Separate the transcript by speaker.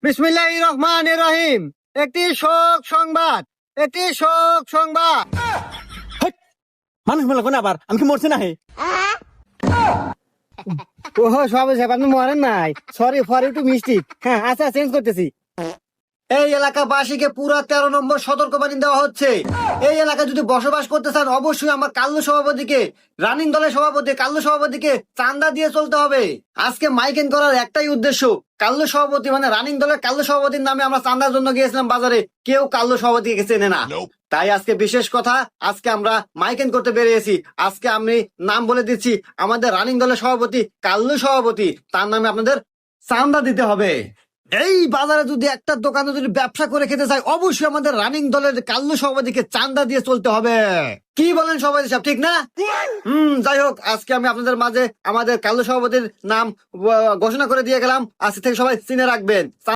Speaker 1: বিসমিল্লাহির রহমানির রহিম। একটি শোক সংবাদ, একটি শোক সংবাদ।
Speaker 2: মানুষ মেলা কোন আবার আমি কি মরছি না হে?
Speaker 1: ওহো সব সাহেব, আপনি মরেন নাই। Sorry for you to mistake. হ্যাঁ আচ্ছা, চেঞ্জ করতেছি। এই এলাকাবাসীকে পুরা 13 নম্বর সতর্কবাণী দেওয়া হচ্ছে। এই এলাকায় যদি বসবাস করতে চান, অবশ্যই আমার কাল্লু সভাপতিকে, রানিং দলের সভাপতি কাল্লু সভাপতিকে চাঁদা দিয়ে চলতে হবে। আজকে মাইকিং করার একটাই উদ্দেশ্য, কাল্লু সভাপতি মানে রানিং দলের কাল্লু সভাপতির নামে আমরা চাঁদার জন্য গিয়েছিলাম বাজারে, কেউ কাল্লু সভাপতিকে চেনে না। তাই আজকে বিশেষ কথা, আজকে আমরা মাইকিং করতে বেরিয়েছি। আজকে আমি নাম বলে দিচ্ছি, আমাদের রানিং দলের সভাপতি কাল্লু সভাপতি, তার নামে আপনাদের চাঁদা দিতে হবে। এই বাজারে যদি একটা দোকানে যদি ব্যবসা করে খেতে চাই, অবশ্যই আমাদের রানিং দলের কাল্লু সভাপতিকে চাঁদা দিয়ে চলতে হবে। কি বলেন সভাপতি সাহেব, ঠিক না? যাই হোক, আজকে আমি আপনাদের মাঝে আমাদের কাল্লু সভাপতির নাম ঘোষণা করে দিয়ে গেলাম। আজকে থেকে সবাই চিনে রাখবেন।